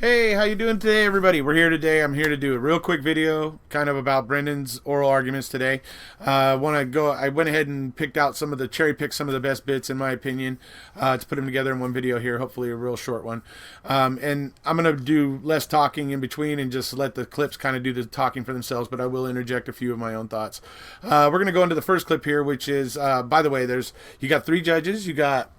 Hey, how you doing today, everybody? We're here today. I'm here to do a real quick video, kind of about Brendan's oral arguments today. I went ahead and picked out cherry picked some of the best bits, in my opinion, to put them together in one video here. Hopefully, a real short one. And I'm gonna do less talking in between and just let the clips kind of do the talking for themselves. But I will interject a few of my own thoughts. We're gonna go into the first clip here, which is, by the way, you got three judges. You got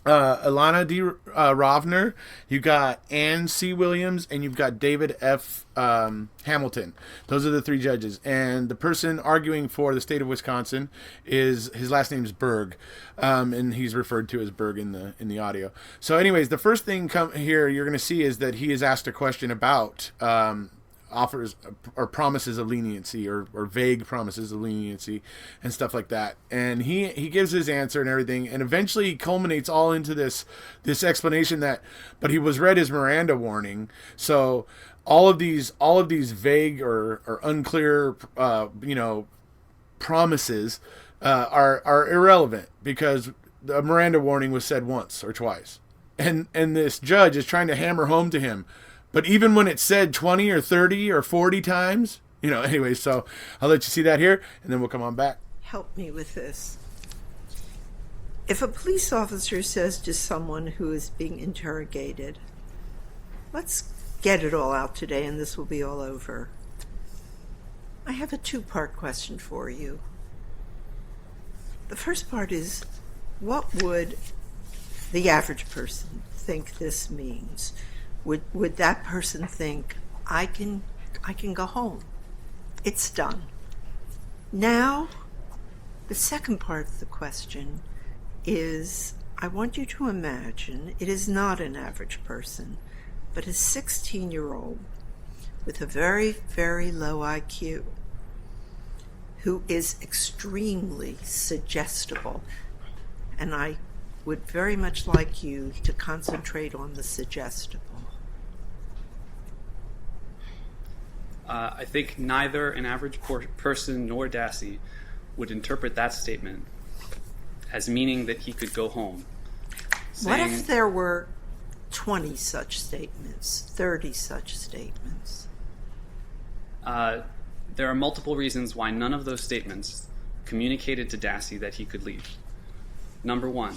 Ilana D. Rovner, you got Ann C. Williams, and you've got David F. Hamilton. Those are the three judges. And the person arguing for the state of Wisconsin his last name is Berg, and he's referred to as Berg in the audio. So, anyways, the first thing here you're going to see is that he is asked a question about offers or promises of leniency or vague promises of leniency and stuff like that, and he gives his answer and everything, and eventually he culminates all into this explanation but he was read his Miranda warning, so all of these vague or unclear promises are irrelevant because the Miranda warning was said once or twice, and this judge is trying to hammer home to him. But even when it's said 20 or 30 or 40 times, anyway, so I'll let you see that here, and then we'll come on back. Help me with this. If a police officer says to someone who is being interrogated, let's get it all out today and this will be all over, I have a two-part question for you. The first part is, what would the average person think this means? Would that person think, I can go home? It's done. Now, the second part of the question is, I want you to imagine it is not an average person, but a 16-year-old with a very, very low IQ who is extremely suggestible. And I would very much like you to concentrate on the suggestible. I think neither an average person nor Dassey would interpret that statement as meaning that he could go home. What if there were 20 such statements, 30 such statements? There are multiple reasons why none of those statements communicated to Dassey that he could leave. Number one,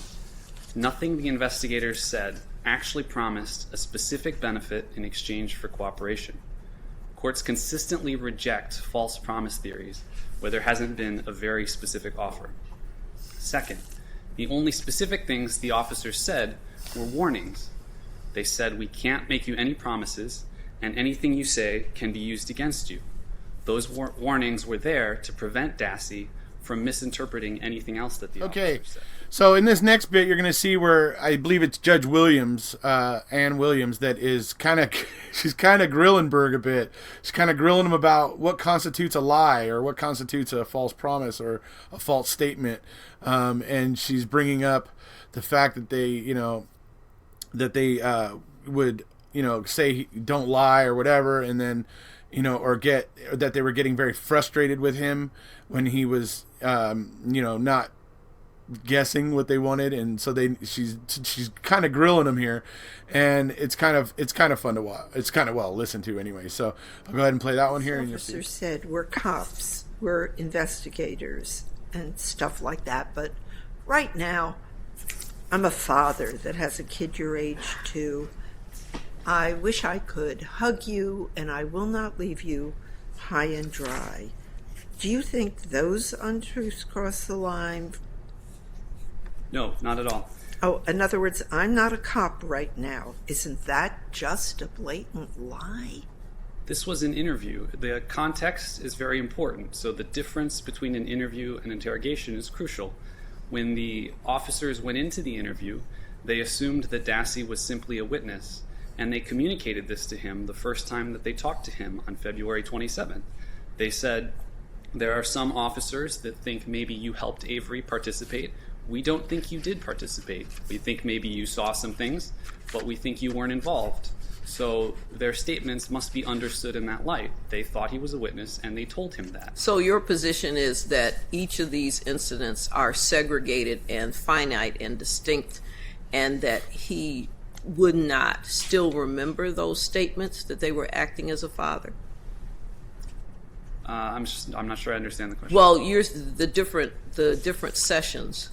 nothing the investigators said actually promised a specific benefit in exchange for cooperation. Courts consistently reject false promise theories where there hasn't been a very specific offer. Second, the only specific things the officers said were warnings. They said, we can't make you any promises, and anything you say can be used against you. Those warnings were there to prevent Dassey from misinterpreting anything else that the officers said. So in this next bit, you're going to see where I believe it's Judge Williams, Ann Williams, that is she's kind of grilling Berg a bit. She's kind of grilling him about what constitutes a lie or what constitutes a false promise or a false statement. And she's bringing up the fact that they would, say don't lie or whatever. And then, or that they were getting very frustrated with him when he was, not guessing what they wanted, and so she's kind of grilling him here, and it's kind of fun to watch. It's kind of well listened to anyway. So I'll go ahead and play that one here. The officer said we're cops, we're investigators, and stuff like that. But right now, I'm a father that has a kid your age too. I wish I could hug you, and I will not leave you high and dry. Do you think those untruths cross the line? No, not at all. Oh, in other words, I'm not a cop right now. Isn't that just a blatant lie? This was an interview. The context is very important. So the difference between an interview and interrogation is crucial. When the officers went into the interview, they assumed that Dassey was simply a witness, and they communicated this to him the first time that they talked to him on February 27th. They said, there are some officers that think maybe you helped Avery participate. We don't think you did participate. We think maybe you saw some things, but we think you weren't involved. So their statements must be understood in that light. They thought he was a witness, and they told him that. So your position is that each of these incidents are segregated and finite and distinct, and that he would not still remember those statements that they were acting as a father? I'm not sure I understand the question. Well, the different sessions.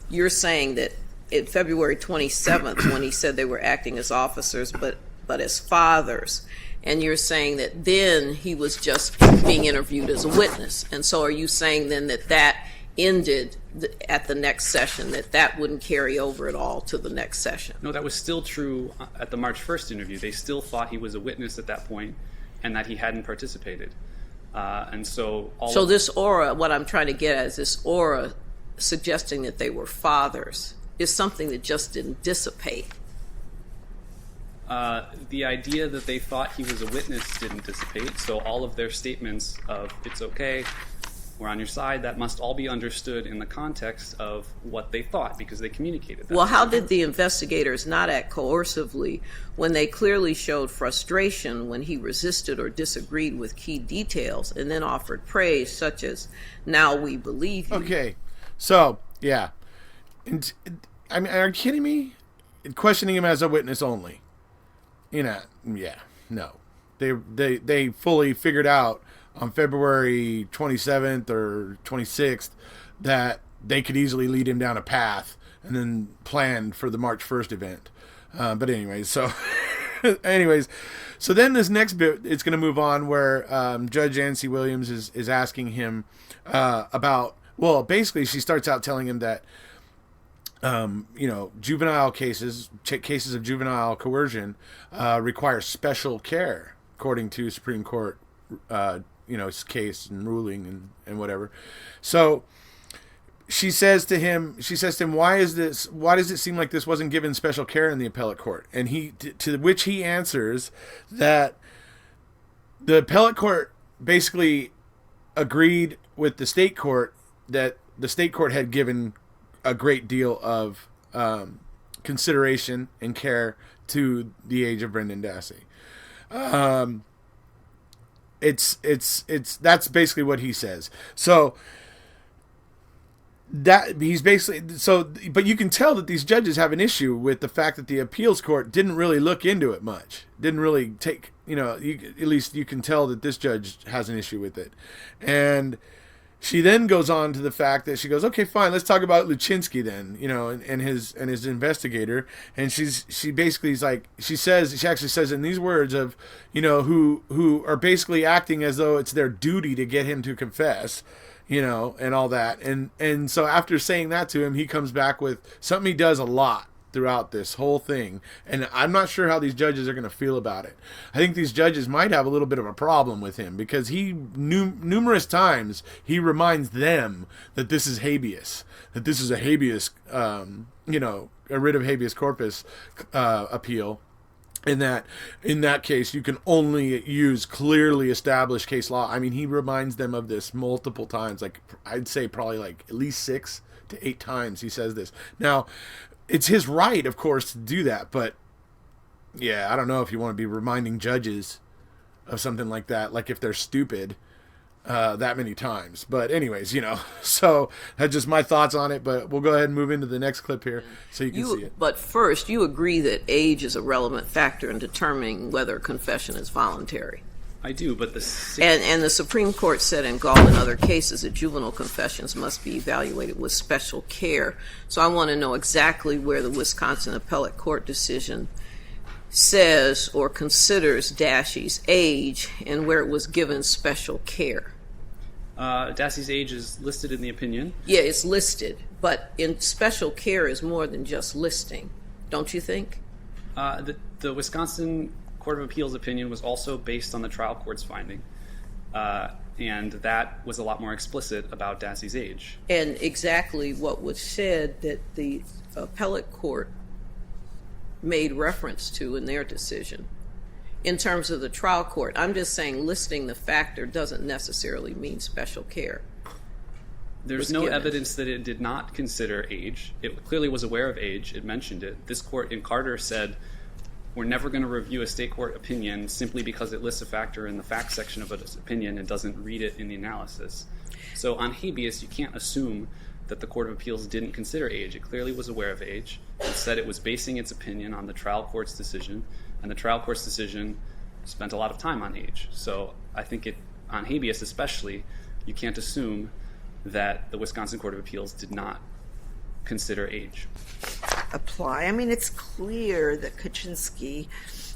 You're saying that in February 27th, when he said they were acting as officers, but as fathers, and you're saying that then he was just being interviewed as a witness. And so are you saying then that ended at the next session, that wouldn't carry over at all to the next session? No, that was still true at the March 1st interview. They still thought he was a witness at that point and that he hadn't participated. And so this aura, what I'm trying to get at is this aura suggesting that they were fathers is something that just didn't dissipate. The idea that they thought he was a witness didn't dissipate, so all of their statements of, it's okay, we're on your side, that must all be understood in the context of what they thought, because they communicated that. Well, how did the investigators not act coercively when they clearly showed frustration when he resisted or disagreed with key details and then offered praise such as, now we believe you? Okay, so, yeah. And, I mean, are you kidding me? Questioning him as a witness only. Yeah, no. They fully figured out on February 27th or 26th that they could easily lead him down a path and then plan for the March 1st event. But anyways, so then this next bit, it's going to move on where Judge Nancy Williams is asking him about, well, basically she starts out telling him that juvenile cases of juvenile coercion require special care, according to Supreme Court, case and ruling and whatever. So she says to him, why does it seem like this wasn't given special care in the appellate court? And to which he answers that the appellate court basically agreed with the state court that the state court had given a great deal of consideration and care to the age of Brendan Dassey. That's basically what he says. So that he's basically but you can tell that these judges have an issue with the fact that the appeals court didn't really look into it much. Didn't really take, at least you can tell that this judge has an issue with it. And she then goes on to the fact that she goes, okay, fine, let's talk about Luchinsky then, and his investigator. And she basically is like, she actually says in these words of, who are basically acting as though it's their duty to get him to confess, and all that. And so after saying that to him, he comes back with something he does a lot throughout this whole thing, and I'm not sure how these judges are going to feel about it. I think these judges might have a little bit of a problem with him because he numerous times he reminds them that this is habeas, that this is a habeas, a writ of habeas corpus appeal, and that in that case you can only use clearly established case law. I mean, he reminds them of this multiple times, like I'd say probably like at least 6 to 8 times he says this. Now, it's his right, of course, to do that, but yeah, I don't know if you want to be reminding judges of something like that, like if they're stupid that many times. But anyways, so that's just my thoughts on it, but we'll go ahead and move into the next clip here so you can see it. But first, you agree that age is a relevant factor in determining whether confession is voluntary. I do, but and the Supreme Court said in Gall and other cases that juvenile confessions must be evaluated with special care. So I want to know exactly where the Wisconsin Appellate Court decision says or considers Dassey's age and where it was given special care. Dassey's age is listed in the opinion. Yeah, it's listed, but in special care is more than just listing, don't you think? The Wisconsin Court of Appeals opinion was also based on the trial court's finding, and that was a lot more explicit about Dassey's age. And exactly what was said that the appellate court made reference to in their decision. In terms of the trial court, I'm just saying listing the factor doesn't necessarily mean special care. There's no evidence that it did not consider age. It clearly was aware of age. It mentioned it. This court in Carter said, we're never going to review a state court opinion simply because it lists a factor in the fact section of its opinion and doesn't read it in the analysis. So on habeas, you can't assume that the Court of Appeals didn't consider age. It clearly was aware of age. It said it was basing its opinion on the trial court's decision, and the trial court's decision spent a lot of time on age. So I think on habeas especially, you can't assume that the Wisconsin Court of Appeals did not consider age. Apply. I mean, it's clear that Kaczynski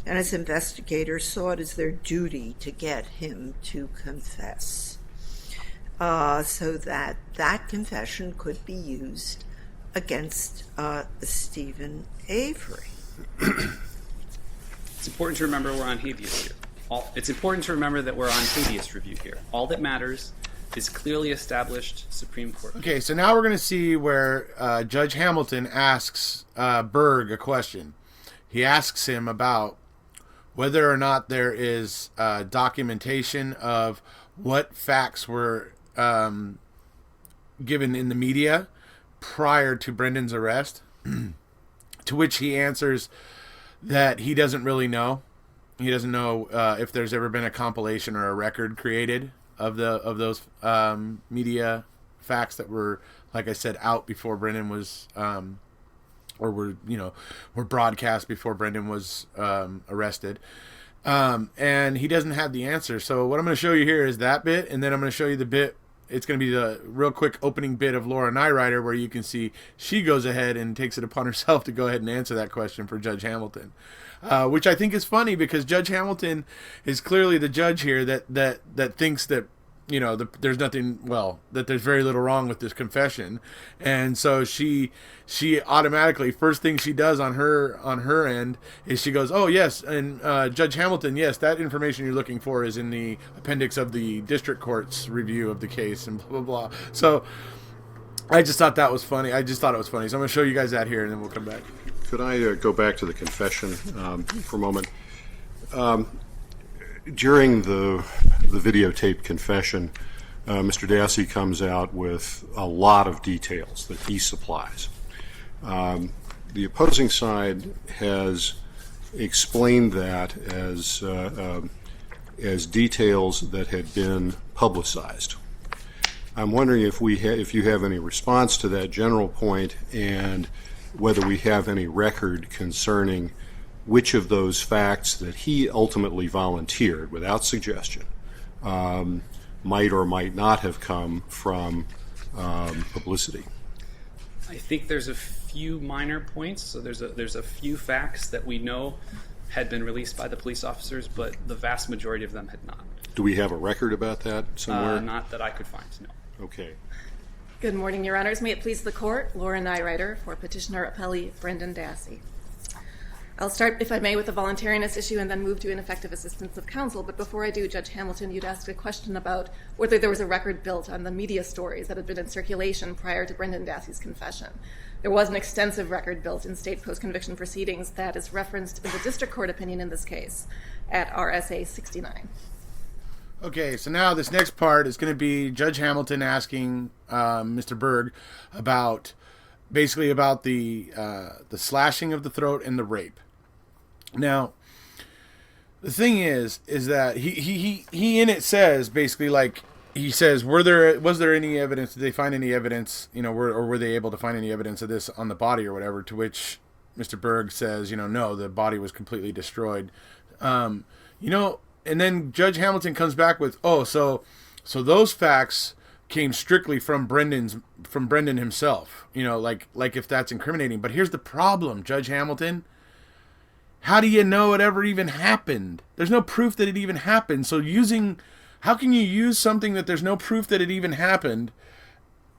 and his investigators saw it as their duty to get him to confess, so that that confession could be used against Stephen Avery. It's important to remember we're on habeas here. It's important to remember that we're on habeas review here. All that matters is clearly established Supreme Court. Okay, so now we're going to see where Judge Hamilton asks Berg a question. He asks him about whether or not there is documentation of what facts were given in the media prior to Brendan's arrest, to which he answers that he doesn't really know. He doesn't know if there's ever been a compilation or a record created of those media facts that were, like I said, out before Brendan was, or were broadcast before Brendan was arrested. And he doesn't have the answer. So what I'm going to show you here is that bit, and then I'm going to show you the bit. It's going to be the real quick opening bit of Laura Nyrider, where you can see she goes ahead and takes it upon herself to go ahead and answer that question for Judge Hamilton, which I think is funny because Judge Hamilton is clearly the judge here that thinks that, there's nothing, that there's very little wrong with this confession. And so she automatically, first thing she does on her end is she goes, oh yes, and Judge Hamilton, yes, that information you're looking for is in the appendix of the district court's review of the case, and blah blah blah. So I just thought that was funny. So I'm going to show you guys that here, and then we'll come back. Could I go back to the confession for a moment? During the videotaped confession, Mr. Dassey comes out with a lot of details that he supplies. The opposing side has explained that as details that had been publicized. I'm wondering if you have any response to that general point, and whether we have any record concerning which of those facts that he ultimately volunteered without suggestion might or might not have come from publicity. I think there's a few minor points. So there's a few facts that we know had been released by the police officers, but the vast majority of them had not. Do we have a record about that somewhere? Not that I could find, no. Okay. Good morning, Your Honors. May it please the Court, Laura Nyrider for Petitioner Appellee Brendan Dassey. I'll start, if I may, with the voluntariness issue and then move to ineffective assistance of counsel. But before I do, Judge Hamilton, you'd asked a question about whether there was a record built on the media stories that had been in circulation prior to Brendan Dassey's confession. There was an extensive record built in state post-conviction proceedings that is referenced in the district court opinion in this case at RSA 69. Okay, so now this next part is going to be Judge Hamilton asking Mr. Berg about the slashing of the throat and the rape. Now, the thing is that he in it says basically, like, he says, was there any evidence? Did they find any evidence? Were they able to find any evidence of this on the body or whatever? To which Mr. Berg says, no, the body was completely destroyed. And then Judge Hamilton comes back with, so those facts came strictly from Brendan himself. Like if that's incriminating. But here's the problem, Judge Hamilton. How do you know it ever even happened? There's no proof that it even happened. So how can you use something that there's no proof that it even happened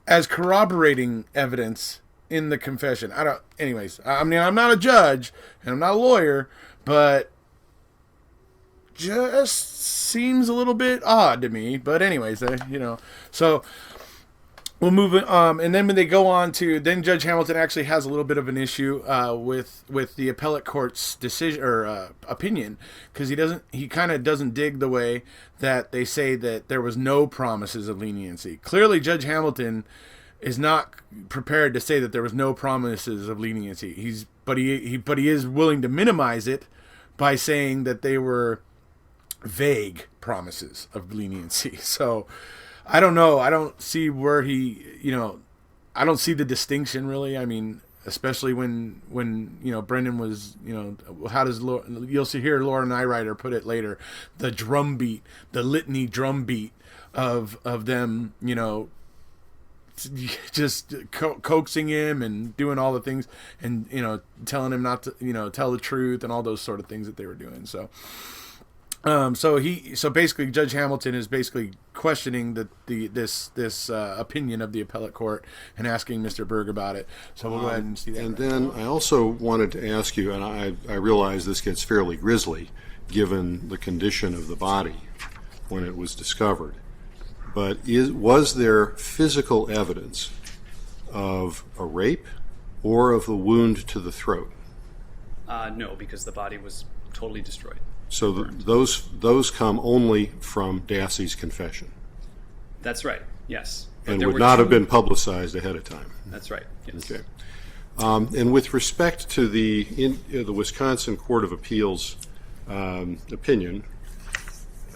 as corroborating evidence in the confession? I'm not a judge and I'm not a lawyer, but just seems a little bit odd to me. But anyways, so we'll move it. And then when they go on to, then Judge Hamilton actually has a little bit of an issue with the appellate court's decision or opinion, because he kind of doesn't dig the way that they say that there was no promises of leniency. Clearly, Judge Hamilton is not prepared to say that there was no promises of leniency. But he is willing to minimize it by saying that they were vague promises of leniency. So I don't know. I don't see where he, I don't see the distinction really. I mean, especially when Brendan was, how does you'll see here Laura Nyrider put it later, the drum beat, the litany drum beat of them, just coaxing him and doing all the things, and telling him not to tell the truth and all those sort of things that they were doing. So so basically Judge Hamilton is basically questioning this opinion of the appellate court and asking Mr. Berg about it. So we'll go ahead and see that. And then I also wanted to ask you, and I realize this gets fairly grisly given the condition of the body when it was discovered, but was there physical evidence of a rape or of the wound to the throat? No, because the body was totally destroyed. So those come only from Dassey's confession. That's right. Yes. But And would not have been publicized ahead of time. That's right. Yes. Okay. And with respect to the Wisconsin Court of Appeals opinion,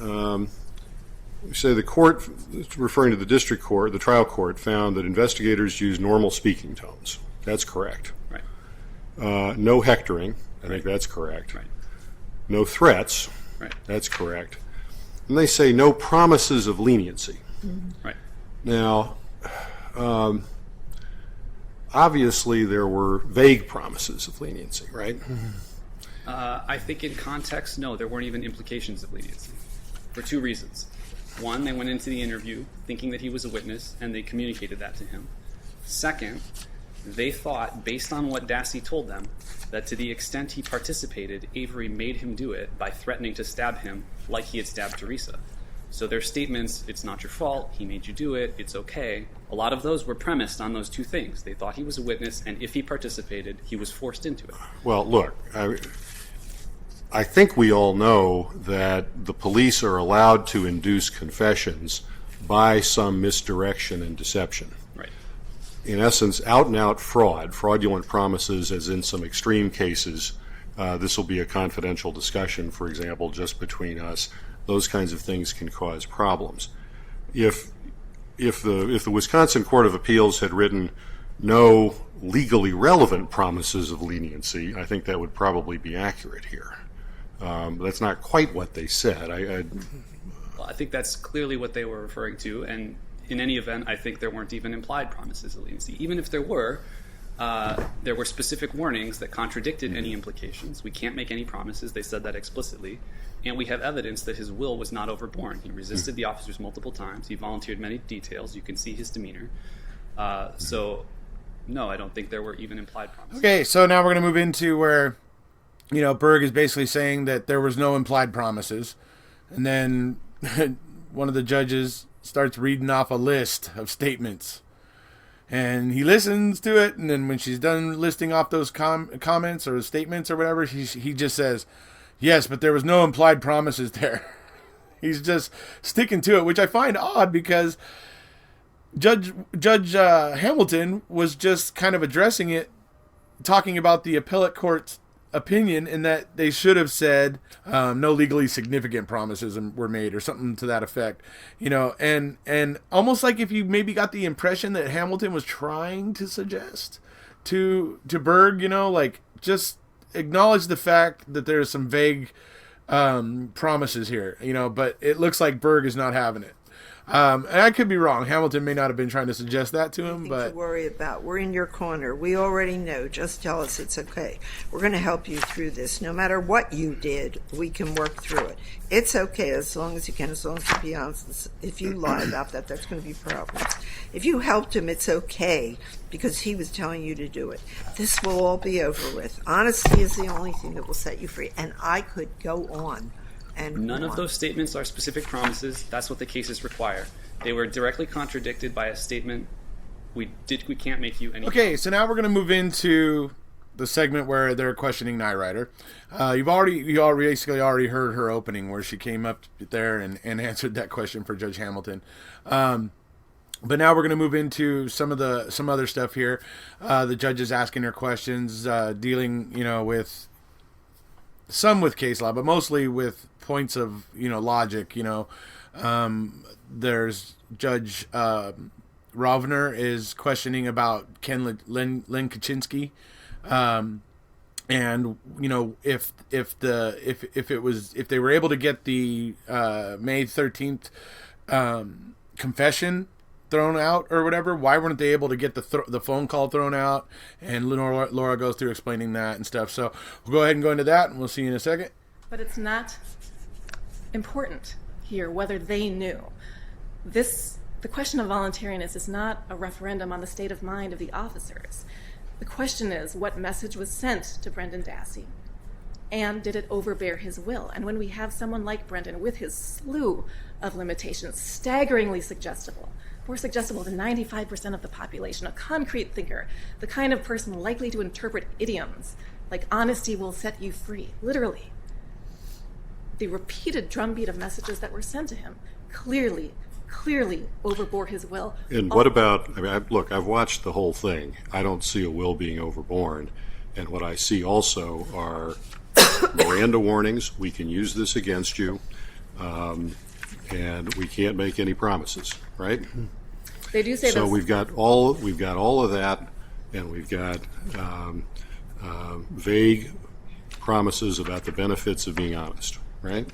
we say the court, referring to the district court, the trial court, found that investigators used normal speaking tones. That's correct. Right. No hectoring. I think that's correct. Right. No threats. Right. That's correct. And they say no promises of leniency. Right. Now, obviously there were vague promises of leniency, right? I think in context, no, there weren't even implications of leniency for two reasons. One, they went into the interview thinking that he was a witness, and they communicated that to him. Second, they thought, based on what Dassey told them, that to the extent he participated, Avery made him do it by threatening to stab him like he had stabbed Teresa. So their statements, it's not your fault, he made you do it, it's okay, a lot of those were premised on those two things. They thought he was a witness, and if he participated, he was forced into it. Well, look, I think we all know that the police are allowed to induce confessions by some misdirection and deception. Right. In essence, out-and-out fraudulent promises, as in some extreme cases. This will be a confidential discussion, for example, just between us. Those kinds of things can cause problems. If the Wisconsin Court of Appeals had written no legally relevant promises of leniency, I think that would probably be accurate here. That's not quite what they said. Well, I think that's clearly what they were referring to, and in any event, I think there weren't even implied promises of leniency. Even if there were specific warnings that contradicted any implications. We can't make any promises. They said that explicitly. And we have evidence that his will was not overborne. He resisted the officers multiple times. He volunteered many details. You can see his demeanor. So, no, I don't think there were even implied promises. Okay, so now we're going to move into where, Berg is basically saying that there was no implied promises. And then one of the judges starts reading off a list of statements. And he listens to it, and then when she's done listing off those comments or statements or whatever, he just says, yes, but there was no implied promises there. He's just sticking to it, which I find odd because Judge Hamilton was just kind of addressing it, talking about the appellate court's opinion in that they should have said no legally significant promises were made or something to that effect, and almost like if you maybe got the impression that Hamilton was trying to suggest to Berg, like just acknowledge the fact that there's some vague promises here, but it looks like Berg is not having it. And I could be wrong. Hamilton may not have been trying to suggest that to him, but to worry about. We're in your corner. We already know. Just tell us it's okay. We're going to help you through this. No matter what you did, we can work through it. It's okay as long as you can, as long as you be honest. If you lie about that, that's going to be problems. If you helped him, it's okay because he was telling you to do it. This will all be over with. Honesty is the only thing that will set you free. And I could go on. And none of those statements are specific promises. That's what the cases require. They were directly contradicted by a statement. We can't make you any. Okay, so now we're going to move into the segment where they're questioning Nyrider. You basically already heard her opening where she came up there and answered that question for Judge Hamilton. But now we're going to move into some other stuff here. The judge is asking her questions, dealing with some with case law, but mostly with points of logic. There's Judge Rovner is questioning about Len Kaczynski. And if they were able to get the May 13th confession thrown out or whatever, why weren't they able to get the phone call thrown out? And Laura goes through explaining that and stuff. So we'll go ahead and go into that, and we'll see you in a second. But it's not important here whether they knew. The question of voluntariness is not a referendum on the state of mind of the officers. The question is, what message was sent to Brendan Dassey? And did it overbear his will? And when we have someone like Brendan with his slew of limitations, staggeringly suggestible, more suggestible than 95% of the population, a concrete thinker, the kind of person likely to interpret idioms like honesty will set you free, literally. The repeated drumbeat of messages that were sent to him clearly overbore his will. And what about, look, I've watched the whole thing. I don't see a will being overborne. And what I see also are Miranda warnings. We can use this against you. And we can't make any promises, right? They do say so we've got all of that, and we've got vague promises about the benefits of being honest, right?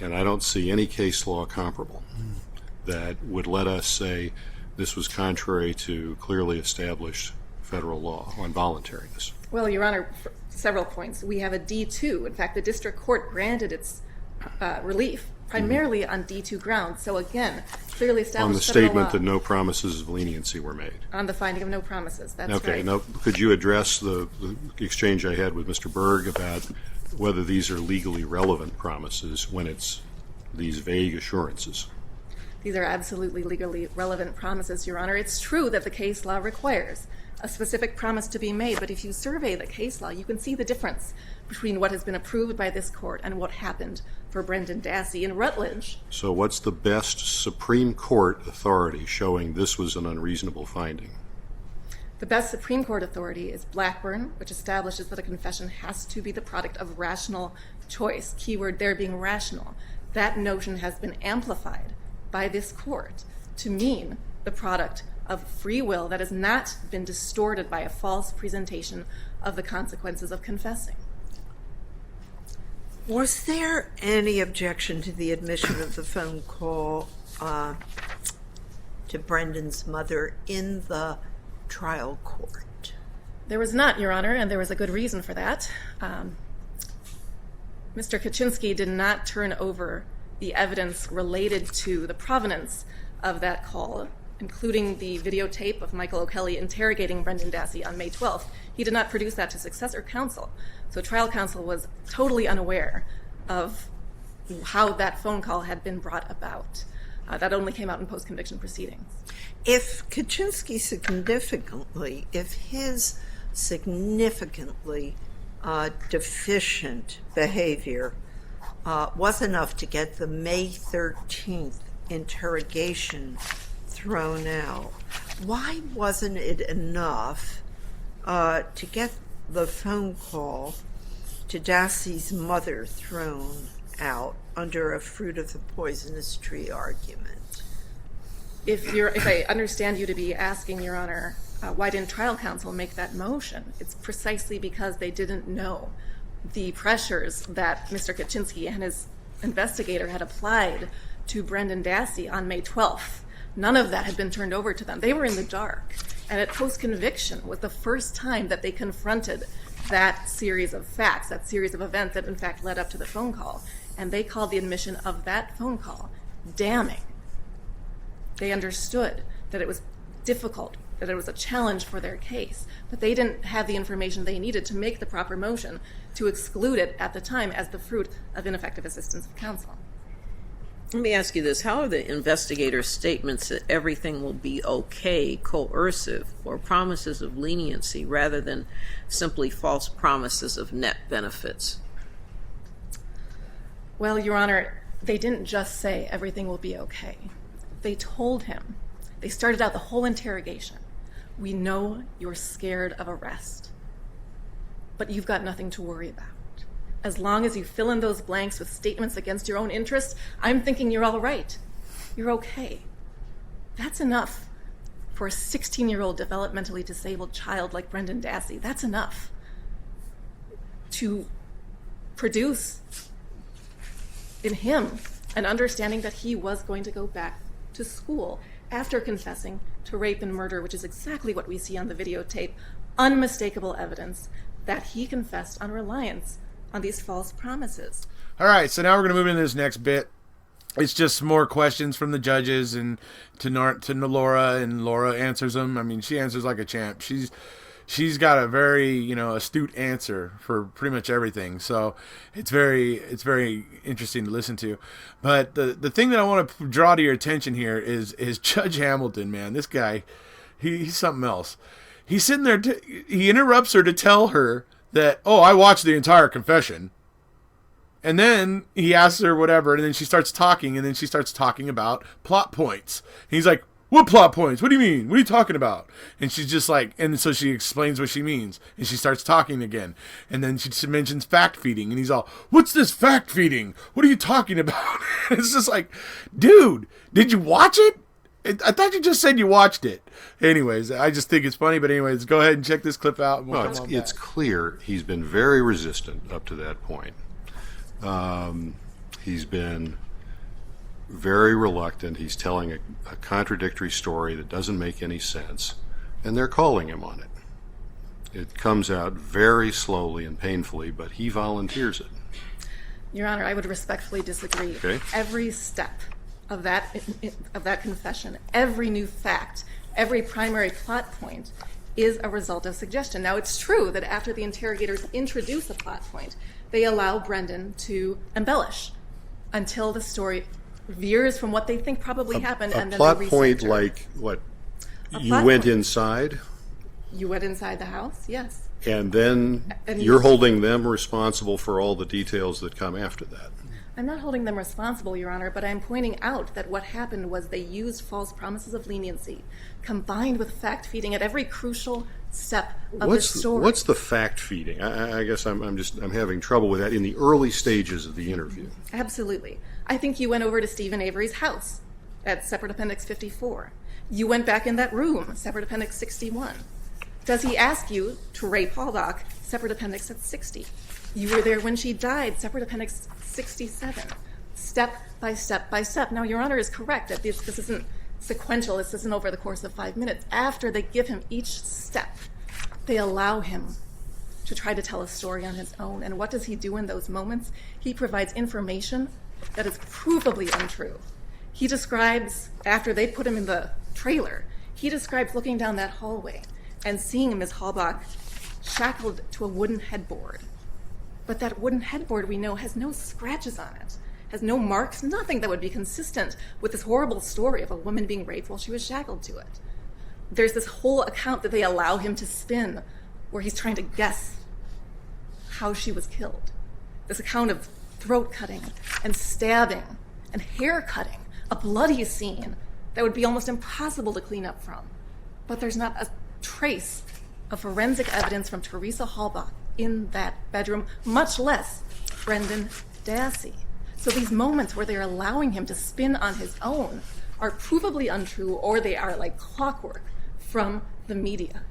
And I don't see any case law comparable that would let us say this was contrary to clearly established federal law on voluntariness. Well, Your Honor, several points. We have a D2. In fact, the district court granted its relief primarily on D2 grounds. So again, clearly established on the federal statement law. That no promises of leniency were made. On the finding of no promises, that's okay, right. Now, could you address the exchange I had with Mr. Berg about whether these are legally relevant promises when it's these vague assurances? These are absolutely legally relevant promises, Your Honor. It's true that the case law requires a specific promise to be made, but if you survey the case law, you can see the difference between what has been approved by this court and what happened for Brendan Dassey in Rutledge. So what's the best Supreme Court authority showing this was an unreasonable finding? The best Supreme Court authority is Blackburn, which establishes that a confession has to be the product of rational choice, keyword there being rational. That notion has been amplified by this court to mean the product of free will that has not been distorted by a false presentation of the consequences of confessing. Was there any objection to the admission of the phone call to Brendan's mother in the trial court? There was not, Your Honor, and there was a good reason for that. Mr. Kaczynski did not turn over the evidence related to the provenance of that call, including the videotape of Michael O'Kelly interrogating Brendan Dassey on May 12th. He did not produce that to successor counsel. So trial counsel was totally unaware of how that phone call had been brought about. That only came out in post-conviction proceedings. If Kaczynski his significantly deficient behavior was enough to get the May 13th interrogation thrown out, why wasn't it enough to get the phone call to Dassey's mother thrown out under a fruit of the poisonous tree argument? If I understand you to be asking, Your Honor, why didn't trial counsel make that motion? It's precisely because they didn't know the pressures that Mr. Kaczynski and his investigator had applied to Brendan Dassey on May 12th. None of that had been turned over to them. They were in the dark. And at post-conviction was the first time that they confronted that series of facts, that series of events that in fact led up to the phone call. And they called the admission of that phone call damning. They understood that it was difficult, that it was a challenge for their case, but they didn't have the information they needed to make the proper motion to exclude it at the time as the fruit of ineffective assistance of counsel. Let me ask you this. How are the investigators' statements that everything will be okay coercive or promises of leniency rather than simply false promises of net benefits? Well, Your Honor, they didn't just say everything will be okay. They told him, they started out the whole interrogation, we know you're scared of arrest, but you've got nothing to worry about. As long as you fill in those blanks with statements against your own interests, I'm thinking you're all right. You're okay. That's enough for a 16-year-old developmentally disabled child like Brendan Dassey, that's enough to produce in him an understanding that he was going to go back to school after confessing to rape and murder, which is exactly what we see on the videotape, unmistakable evidence that he confessed on reliance on these false promises. All right, so now we're going to move into this next bit. It's just more questions from the judges and to Laura, and Laura answers them. I mean, she answers like a champ. She's got a very, astute answer for pretty much everything. So it's very interesting to listen to. But the thing that I want to draw to your attention here is Judge Hamilton, man. This guy, he's something else. He's sitting there, he interrupts her to tell her that, oh, I watched the entire confession. And then he asks her whatever, and then she starts talking, and then she starts talking about plot points. And he's like, what plot points? What do you mean? What are you talking about? And she's just like, and so she explains what she means, and she starts talking again. And then she mentions fact feeding, and he's all, what's this fact feeding? What are you talking about? It's just like, dude, did you watch it? I thought you just said you watched it. Anyways, I just think it's funny. But anyways, go ahead and check this clip out. And it's clear he's been very resistant up to that point. He's been very reluctant. He's telling a contradictory story that doesn't make any sense, and they're calling him on it. It comes out very slowly and painfully, but he volunteers it. Your Honor, I would respectfully disagree. Okay. Every step of that confession, every new fact, every primary plot point is a result of suggestion. Now, it's true that after the interrogators introduce a plot point, they allow Brendan to embellish until the story veers from what they think probably happened. And then plot they point research like what? You plot went point. inside? You went inside the house, yes. And then And you're holding them responsible for all the details that come after that. I'm not holding them responsible, Your Honor, but I'm pointing out that what happened was they used false promises of leniency combined with fact-feeding at every crucial step of the story. What's the fact feeding? I guess I'm having trouble with that in the early stages of the interview. Absolutely. I think you went over to Stephen Avery's house at Separate Appendix 54. You went back in that room, Separate Appendix 61. Does he ask you to rape Halbach, Separate Appendix at 60? You were there when she died, Separate Appendix 67. Step by step by step. Now, Your Honor is correct that this isn't sequential. This isn't over the course of 5 minutes. After they give him each step, they allow him to try to tell a story on his own. And what does he do in those moments? He provides information that is provably untrue. He describes, after they put him in the trailer, he describes looking down that hallway and seeing Ms. Halbach shackled to a wooden headboard. But that wooden headboard, we know, has no scratches on it, has no marks, nothing that would be consistent with this horrible story of a woman being raped while she was shackled to it. There's this whole account that they allow him to spin where he's trying to guess how she was killed. This account of throat cutting and stabbing and hair cutting, a bloody scene that would be almost impossible to clean up from. But there's not a trace of forensic evidence from Teresa Halbach in that bedroom, much less Brendan Dassey. So these moments where they're allowing him to spin on his own are provably untrue, or they are like clockwork from the media.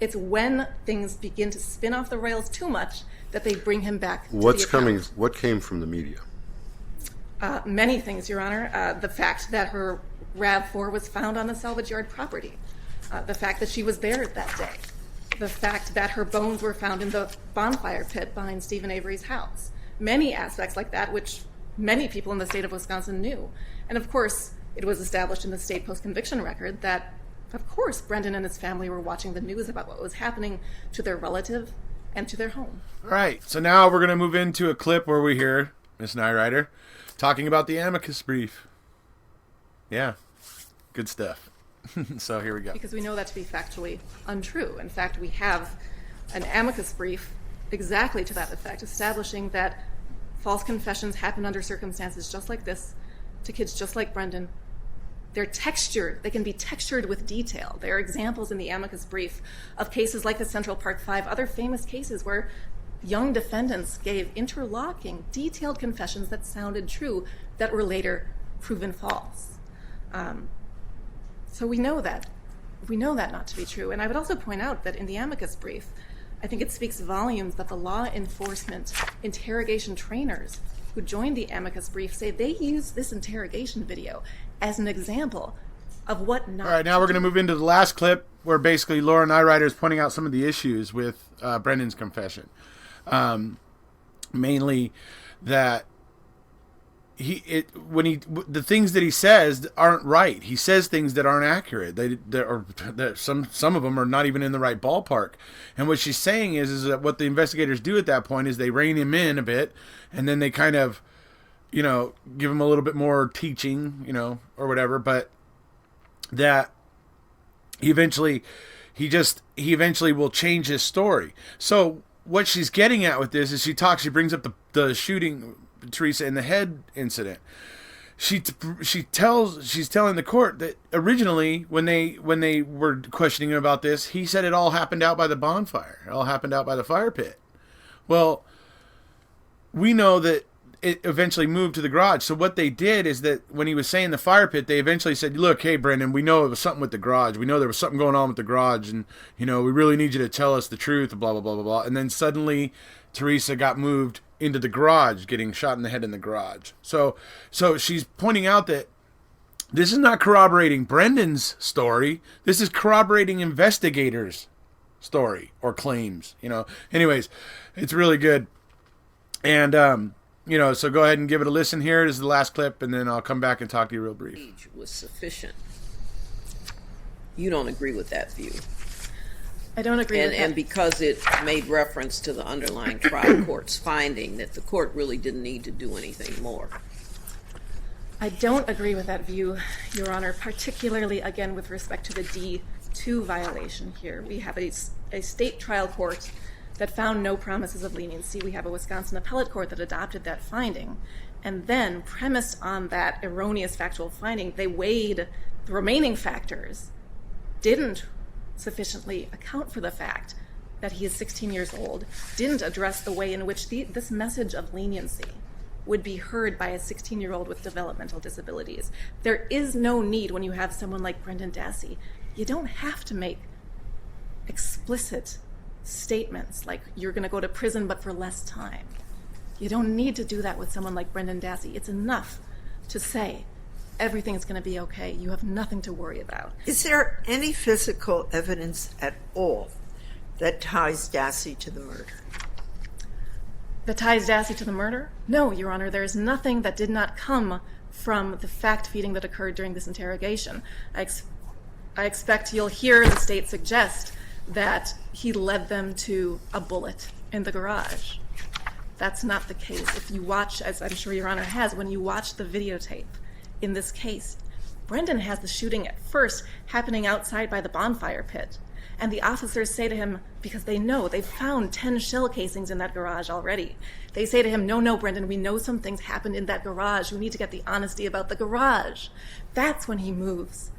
It's when things begin to spin off the rails too much that they bring him back to the account. What came from the media? Many things, Your Honor. The fact that her RAV4 was found on the salvage yard property. The fact that she was there that day. The fact that her bones were found in the bonfire pit behind Stephen Avery's house. Many aspects like that, which many people in the state of Wisconsin knew. And of course, it was established in the state post-conviction record that, of course, Brendan and his family were watching the news about what was happening to their relative and to their home. All right, so now we're going to move into a clip where we hear Miss Nyrider talking about the amicus brief. Yeah, good stuff. So here we go. Because we know that to be factually untrue. In fact, we have an amicus brief exactly to that effect, establishing that false confessions happen under circumstances just like this to kids just like Brendan. They're textured. They can be textured with detail. There are examples in the amicus brief of cases like the Central Park 5, other famous cases where young defendants gave interlocking, detailed confessions that sounded true that were later proven false. So we know that We know that not to be true. And I would also point out that in the amicus brief, I think it speaks volumes that the law enforcement interrogation trainers who joined the amicus brief say they use this interrogation video as an example of what not. All right, now we're going to move into the last clip where basically Laura Nyrider is pointing out some of the issues with Brendan's confession. Mainly that the things that he says aren't right. He says things that aren't accurate. Some of them are not even in the right ballpark. And what she's saying is that what the investigators do at that point is they rein him in a bit, and then they kind of, give him a little bit more teaching, or whatever. But that he eventually will change his story. So what she's getting at with this is she brings up the shooting Teresa in the head incident. She's telling the court that originally when they were questioning him about this, he said it all happened out by the bonfire. It all happened out by the fire pit. Well, we know that it eventually moved to the garage. So what they did is that when he was saying the fire pit, they eventually said, look, hey, Brendan, we know it was something with the garage. We know there was something going on with the garage, and, we really need you to tell us the truth, blah, blah, blah, blah, blah. And then suddenly Teresa got moved into the garage, getting shot in the head in the garage. So she's pointing out that this is not corroborating Brendan's story. This is corroborating investigators' story or claims, Anyways, it's really good. And, so go ahead and give it a listen here. This is the last clip, and then I'll come back and talk to you real brief. Age was sufficient. You don't agree with that view. I don't agree with that. And because it made reference to the underlying trial court's finding that the court really didn't need to do anything more. I don't agree with that view, Your Honor, particularly, again, with respect to the D2 violation here. We have a state trial court that found no promises of leniency. We have a Wisconsin appellate court that adopted that finding. And then, premised on that erroneous factual finding, they weighed the remaining factors, didn't sufficiently account for the fact that he is 16 years old, didn't address the way in which this message of leniency would be heard by a 16-year-old with developmental disabilities. There is no need when you have someone like Brendan Dassey. You don't have to make explicit statements like you're going to go to prison but for less time. You don't need to do that with someone like Brendan Dassey. It's enough to say everything's going to be okay. You have nothing to worry about. Is there any physical evidence at all that ties Dassey to the murder? That ties Dassey to the murder? No, Your Honor. There is nothing that did not come from the fact-feeding that occurred during this interrogation. I expect you'll hear the state suggest that he led them to a bullet in the garage. That's not the case. If you watch, as I'm sure Your Honor has, when you watch the videotape in this case, Brendan has the shooting at first happening outside by the bonfire pit. And the officers say to him, because they know, they've found 10 shell casings in that garage already. They say to him, no, Brendan, we know some things happened in that garage. We need to get the honesty about the garage. That's when he moves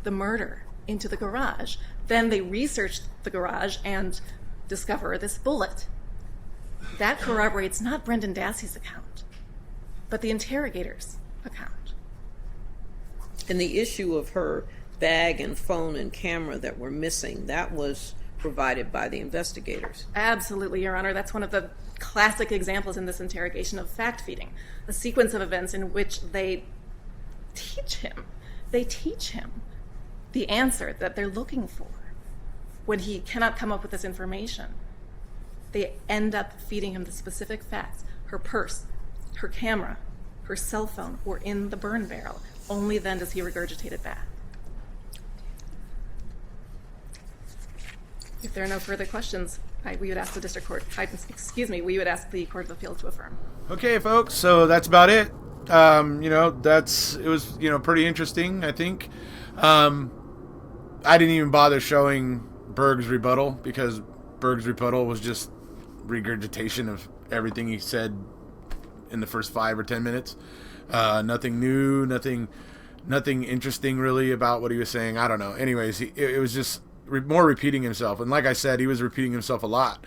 the murder into the garage. Then they research the garage and discover this bullet. That corroborates not Brendan Dassey's account, but the interrogator's account. And the issue of her bag and phone and camera that were missing, that was provided by the investigators. Absolutely, Your Honor. That's one of the classic examples in this interrogation of fact-feeding, a sequence of events in which they teach him the answer that they're looking for when he cannot come up with this information. They end up feeding him the specific facts. Her purse, her camera, her cell phone were in the burn barrel. Only then does he regurgitate it back. If there are no further questions, we would ask the district court, we would ask the Court of Appeals to affirm. Okay, folks, so that's about it. It was pretty interesting, I think. I didn't even bother showing Berg's rebuttal because Berg's rebuttal was just regurgitation of everything he said in the first 5 or 10 minutes. Nothing new, nothing interesting really about what he was saying. I don't know. Anyways, it was just more repeating himself. And like I said, he was repeating himself a lot.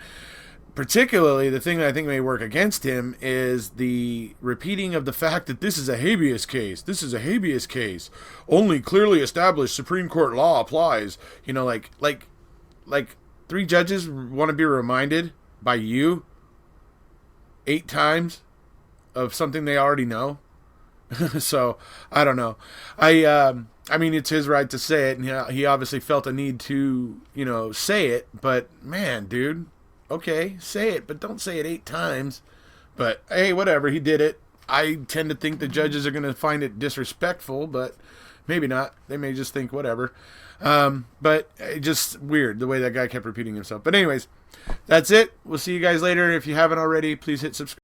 particularly the thing that I think may work against him is the repeating of the fact that this is a habeas case. This is a habeas case. Only clearly established Supreme Court law applies. You know, like 3 judges want to be reminded by you 8 times of something they already know. So I don't know. I mean, it's his right to say it, and he obviously felt a need to, say it. But man, dude, okay, say it, but don't say it 8 times. But hey, whatever, he did it. I tend to think the judges are going to find it disrespectful, but maybe not. They may just think whatever. But just weird the way that guy kept repeating himself. But anyways, that's it. We'll see you guys later. If you haven't already, please hit subscribe.